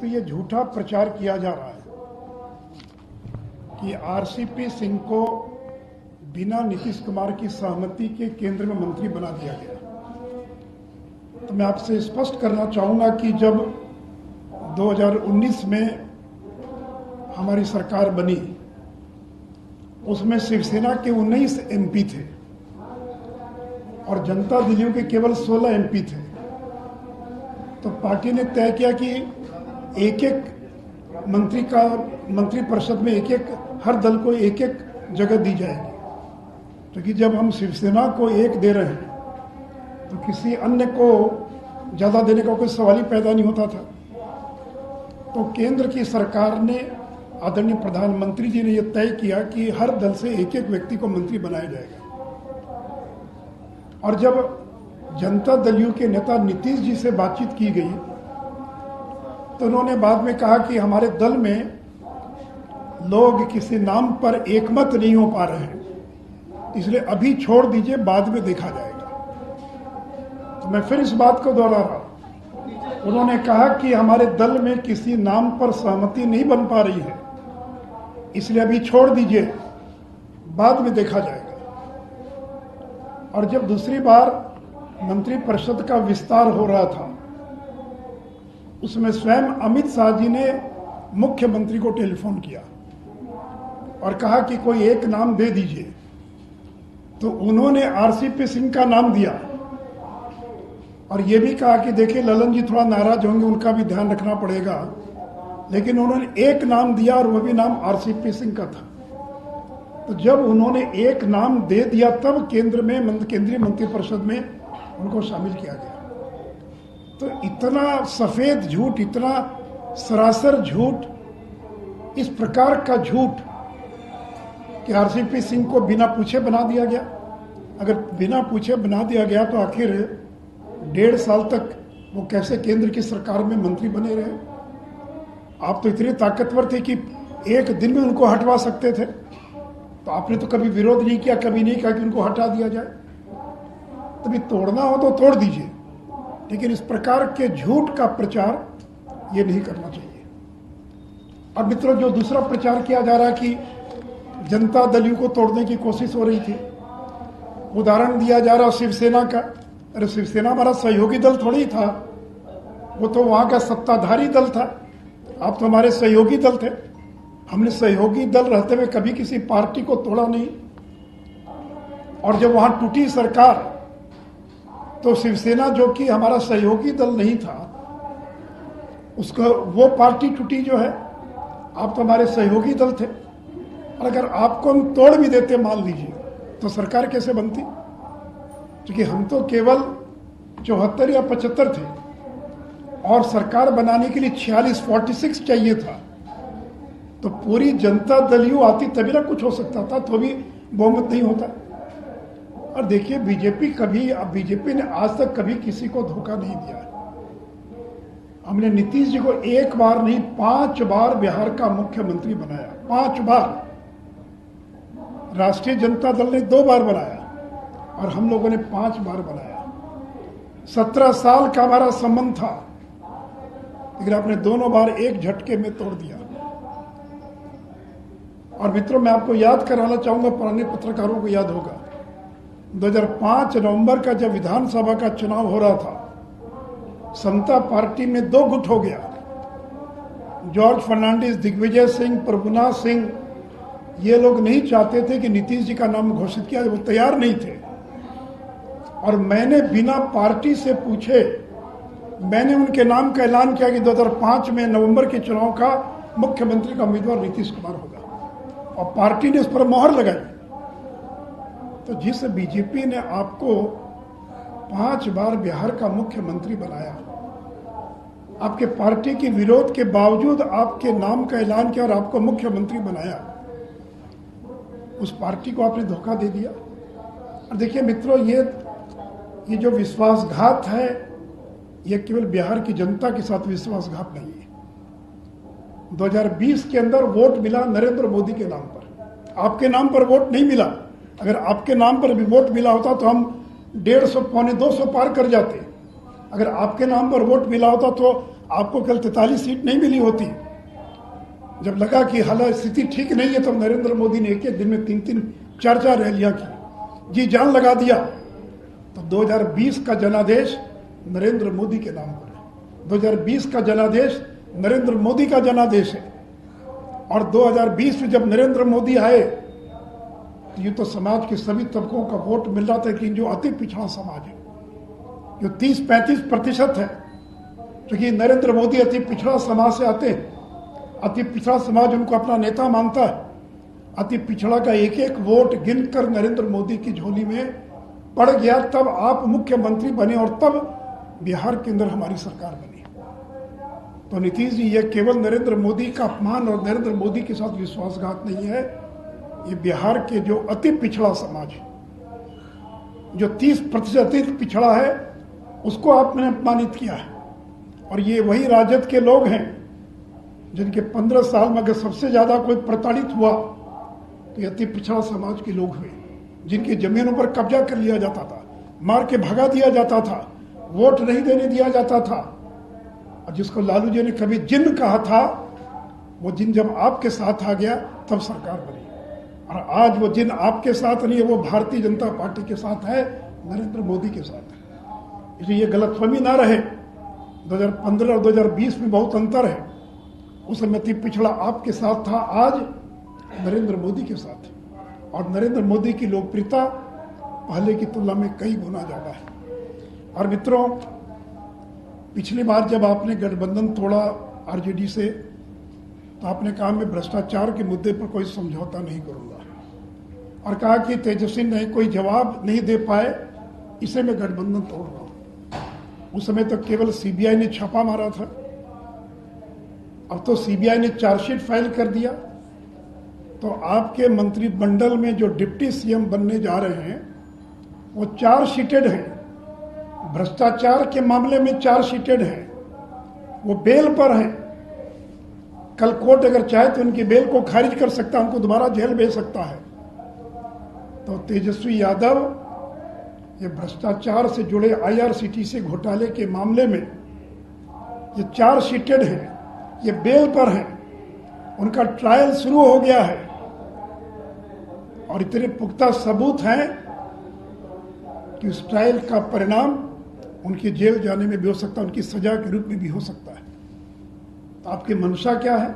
तो ये झूठा प्रचार किया जा रहा है कि आरसीपी सिंह को बिना नीतीश कुमार की सहमति के केंद्र में मंत्री बना दिया गया। तो मैं आपसे स्पष्ट करना चाहूँगा कि जब 2019 में हमारी सरकार बनी, उसमें शिवसेना के 19 एमपी थे और जनता दलियों के केवल 16 एमपी थे। तो पार्टी ने तय किया कि एक एक मंत्री परिषद में हर दल को एक एक जगह दी जाएगी। क्योंकि जब हम शिवसेना को एक दे रहे हैं तो किसी अन्य को ज़्यादा देने का कोई सवाल ही पैदा नहीं होता था। तो केंद्र की सरकार ने, आदरणीय प्रधानमंत्री जी ने यह तय किया कि हर दल से एक एक व्यक्ति को मंत्री बनाया जाएगा। और जब जनता दलियों के नेता नीतीश जी से बातचीत की गई तो उन्होंने बाद में कहा कि हमारे दल में लोग किसी नाम पर एकमत नहीं हो पा रहे हैं, इसलिए अभी छोड़ दीजिए, बाद में देखा जाएगा। तो मैं फिर इस बात को दोहरा रहा हूं, उन्होंने कहा कि हमारे दल में किसी नाम पर सहमति नहीं बन पा रही है, इसलिए अभी छोड़ दीजिए, बाद में देखा जाएगा। और जब दूसरी बार मंत्रिपरिषद का विस्तार हो रहा था, उसमें स्वयं अमित शाह जी ने मुख्यमंत्री को टेलीफोन किया और कहा कि कोई एक नाम दे दीजिए। तो उन्होंने आरसीपी सिंह का नाम दिया और ये भी कहा कि देखिए ललन जी थोड़ा नाराज होंगे, उनका भी ध्यान रखना पड़ेगा, लेकिन उन्होंने एक नाम दिया और वह भी नाम आरसीपी सिंह का था। तो जब उन्होंने एक नाम दे दिया तब केंद्रीय मंत्रिपरिषद में उनको शामिल किया गया। तो इतना सफेद झूठ, इतना सरासर झूठ, इस प्रकार का झूठ कि आरसीपी सिंह को बिना पूछे बना दिया गया। अगर बिना पूछे बना दिया गया तो आखिर 1.5 साल तक वो कैसे केंद्र की सरकार में मंत्री बने रहे? आप तो इतने ताकतवर थे कि एक दिन में उनको हटवा सकते थे। तो आपने तो कभी विरोध नहीं किया, कभी नहीं कहा कि उनको हटा दिया जाए। तभी तोड़ना हो तो तोड़ दीजिए, लेकिन इस प्रकार के झूठ का प्रचार ये नहीं करना चाहिए। अब मित्रों, जो दूसरा प्रचार किया जा रहा है कि जनता दलियों को तोड़ने की कोशिश हो रही थी, उदाहरण दिया जा रहा शिवसेना का। अरे शिवसेना हमारा सहयोगी दल थोड़ी ही था, वो तो वहां का सत्ताधारी दल था। आप तो हमारे सहयोगी दल थे। हमने सहयोगी दल रहते हुए कभी किसी पार्टी को तोड़ा नहीं। और जब वहां टूटी सरकार तो शिवसेना, जो कि हमारा सहयोगी दल नहीं था, उसका वो पार्टी टूटी जो है। आप तो हमारे सहयोगी दल थे, और अगर आपको हम तोड़ भी देते मान लीजिए, तो सरकार कैसे बनती? क्योंकि हम तो केवल 74 या 75 थे और सरकार बनाने के लिए 46 चाहिए था। तो पूरी जनता दलियों आती तभी ना कुछ हो सकता था, तो भी बहुमत नहीं होता। और देखिए बीजेपी ने आज तक कभी किसी को धोखा नहीं दिया है। हमने नीतीश जी को एक बार नहीं 5 बार बिहार का मुख्यमंत्री बनाया, 5 बार। राष्ट्रीय जनता दल ने 2 बार बनाया और हम लोगों ने 5 बार बनाया। 17 साल का हमारा संबंध था, लेकिन आपने दोनों बार एक झटके में तोड़ दिया। और मित्रों, मैं आपको याद कराना चाहूंगा, पुराने पत्रकारों को याद होगा, 2005 नवंबर का जब विधानसभा का चुनाव हो रहा था, समता पार्टी में 2 गुट हो गया। जॉर्ज फर्नांडिस, दिग्विजय सिंह, प्रभुनाथ सिंह, ये लोग नहीं चाहते थे कि नीतीश जी का नाम घोषित किया, वो तैयार नहीं थे। और मैंने बिना पार्टी से पूछे मैंने उनके नाम का ऐलान किया कि 2005 में नवंबर के चुनाव का मुख्यमंत्री का उम्मीदवार नीतीश कुमार होगा, और पार्टी ने उस पर मोहर लगाई। तो जिस बीजेपी ने आपको 5 बार बिहार का मुख्यमंत्री बनाया, आपके पार्टी के विरोध के बावजूद आपके नाम का ऐलान किया और आपको मुख्यमंत्री बनाया, उस पार्टी को आपने धोखा दे दिया। और देखिए मित्रों, ये जो विश्वासघात है, ये केवल बिहार की जनता के साथ विश्वासघात नहीं है। 2020 के अंदर वोट मिला नरेंद्र मोदी के नाम पर, आपके नाम पर वोट नहीं मिला। अगर आपके नाम पर भी वोट मिला होता तो हम 150 पौने 200 पार कर जाते। अगर आपके नाम पर वोट मिला होता तो आपको कल 43 सीट नहीं मिली होती, जब लगा कि हालात स्थिति ठीक नहीं है, तो नरेंद्र मोदी ने एक एक दिन में 3-3 4-4 रैलियां की, जी जान लगा दिया। तो 2020 का जनादेश नरेंद्र मोदी के नाम पर है। 2020 का जनादेश नरेंद्र मोदी का जनादेश है। और 2020 में जब नरेंद्र मोदी आए, तो ये तो समाज के सभी तबकों का वोट मिल रहा था, कि जो अति पिछड़ा समाज है, जो 30-35% है, क्योंकि नरेंद्र मोदी अति पिछड़ा समाज से आते हैं, अति पिछड़ा समाज उनको अपना नेता मानता है। अति पिछड़ा का एक एक वोट गिनकर नरेंद्र मोदी की झोली में पड़ गया, तब आप मुख्यमंत्री बने और तब बिहार के अंदर हमारी सरकार बनी। तो नीतीश जी, ये केवल नरेंद्र मोदी का अपमान और नरेंद्र मोदी के साथ विश्वासघात नहीं है, ये बिहार के जो अति पिछड़ा समाज है, जो 30% अति पिछड़ा है, उसको आपने अपमानित किया है। और ये वही राजद के लोग हैं जिनके 15 साल में अगर सबसे ज्यादा कोई प्रताड़ित हुआ तो ये अति पिछड़ा समाज के लोग हुए, जिनकी जमीनों पर कब्जा कर लिया जाता था, मार के भगा दिया जाता था, वोट नहीं देने दिया जाता था। और जिसको लालू जी ने कभी जिन कहा था, वो जिन जब आपके साथ आ गया तब सरकार बनी। और आज वो जिन आपके साथ नहीं है, वो भारतीय जनता पार्टी के साथ है, नरेंद्र मोदी के साथ है। इसलिए ये गलतफहमी ना रहे, 2015 और 2020 में बहुत अंतर है। उस समय अति पिछड़ा आपके साथ था, आज नरेंद्र मोदी के साथ है। और नरेंद्र मोदी की लोकप्रियता पहले की तुलना में कई गुना ज्यादा है। और मित्रों, पिछली बार जब आपने गठबंधन तोड़ा आरजेडी से, तो आपने कहा मैं भ्रष्टाचार के मुद्दे पर कोई समझौता नहीं करूंगा, और कहा कि तेजस्वी ने कोई जवाब नहीं दे पाए, इसे मैं गठबंधन तोड़ रहा हूं। उस समय तो केवल सीबीआई ने छापा मारा था, अब तो सीबीआई ने चार्जशीट फाइल कर दिया। तो आपके मंत्रिमंडल में जो डिप्टी सीएम बनने जा रहे हैं, वो चार्जशीटेड हैं, भ्रष्टाचार के मामले में चार्जशीटेड हैं, वो बेल पर हैं। कल कोर्ट अगर चाहे तो उनकी बेल को खारिज कर सकता है, उनको दोबारा जेल भेज सकता है। तो तेजस्वी यादव ये भ्रष्टाचार से जुड़े आईआरसीटीसी घोटाले के मामले में ये चार्जशीटेड हैं, ये बेल पर हैं, उनका ट्रायल शुरू हो गया है। और इतने पुख्ता सबूत हैं कि उस ट्रायल का परिणाम उनके जेल जाने में भी हो सकता है, उनकी सजा के रूप में भी हो सकता है। तो आपकी मंशा क्या है?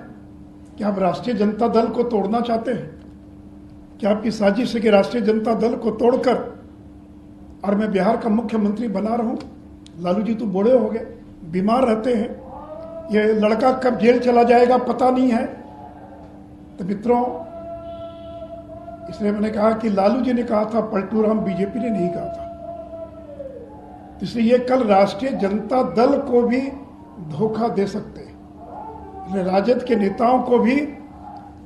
क्या आप राष्ट्रीय जनता दल को तोड़ना चाहते हैं? क्या आपकी साजिश है कि राष्ट्रीय जनता दल को तोड़कर और मैं बिहार का मुख्यमंत्री बना रहा हूं? लालू जी तो बूढ़े हो गए, बीमार रहते हैं, ये लड़का कब जेल चला जाएगा पता नहीं है। तो मित्रों, इसलिए मैंने कहा कि लालू जी ने कहा था पलटू राम, बीजेपी ने नहीं कहा था। इसलिए ये कल राष्ट्रीय जनता दल को भी धोखा दे सकते हैं, इसलिए राजद के नेताओं को भी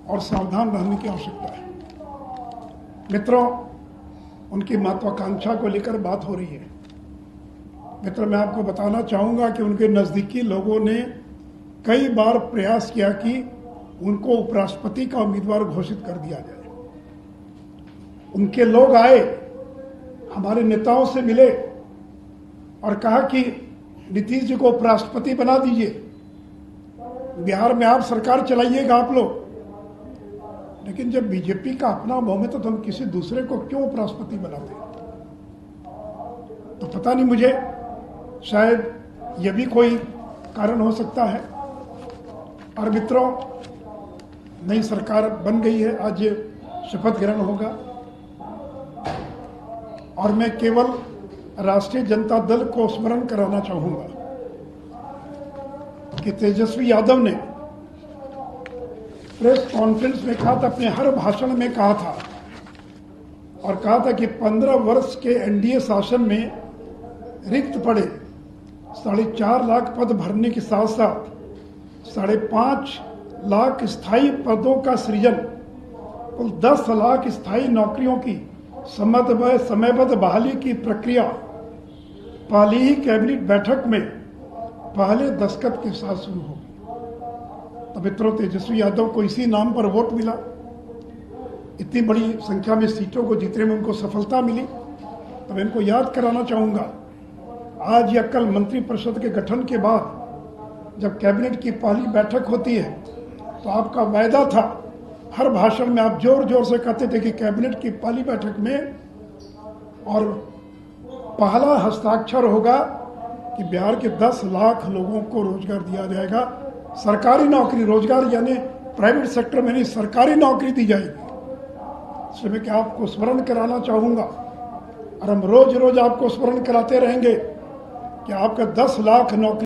और सावधान रहने की आवश्यकता है। मित्रों, उनकी महत्वाकांक्षा को लेकर बात हो रही है। मित्रों, मैं आपको बताना चाहूंगा कि उनके नजदीकी लोगों ने कई बार प्रयास किया कि उनको उपराष्ट्रपति का उम्मीदवार घोषित कर दिया जाए। उनके लोग आए, हमारे नेताओं से मिले और कहा कि नीतीश जी को उपराष्ट्रपति बना दीजिए, बिहार में आप सरकार चलाइएगा आप लोग। लेकिन जब बीजेपी का अपना बहुमत है तो हम किसी दूसरे को क्यों उपराष्ट्रपति बनाते? तो पता नहीं, मुझे शायद यह भी कोई कारण हो सकता है। और मित्रों, नई सरकार बन गई है, आज शपथ ग्रहण होगा और मैं केवल राष्ट्रीय जनता दल को स्मरण कराना चाहूंगा कि तेजस्वी यादव ने प्रेस कॉन्फ्रेंस में कहा था, अपने हर भाषण में कहा था और कहा था कि 15 वर्ष के एनडीए शासन में रिक्त पड़े 4.5 लाख पद भरने के साथ साथ 5.5 लाख स्थायी पदों का सृजन, कुल 10 लाख स्थायी नौकरियों की समयबद्ध बहाली की प्रक्रिया पहली ही कैबिनेट बैठक में पहले दस्तखत के साथ शुरू होगी। तो मित्रों, तेजस्वी यादव को इसी नाम पर वोट मिला, इतनी बड़ी संख्या में सीटों को जीतने में उनको सफलता मिली। तो मैं इनको याद कराना चाहूंगा, आज या कल मंत्रिपरिषद के गठन के बाद जब कैबिनेट की पहली बैठक होती है तो आपका वायदा था, हर भाषण में आप जोर जोर से कहते थे कि कैबिनेट की पहली बैठक में और पहला हस्ताक्षर होगा कि बिहार के 10 लाख लोगों को रोजगार दिया जाएगा। सरकारी नौकरी, रोजगार यानी प्राइवेट सेक्टर में नहीं, सरकारी नौकरी दी जाएगी। इसलिए मैं क्या आपको स्मरण कराना चाहूँगा, और हम रोज रोज आपको स्मरण कराते रहेंगे कि आपका 10 लाख नौकरी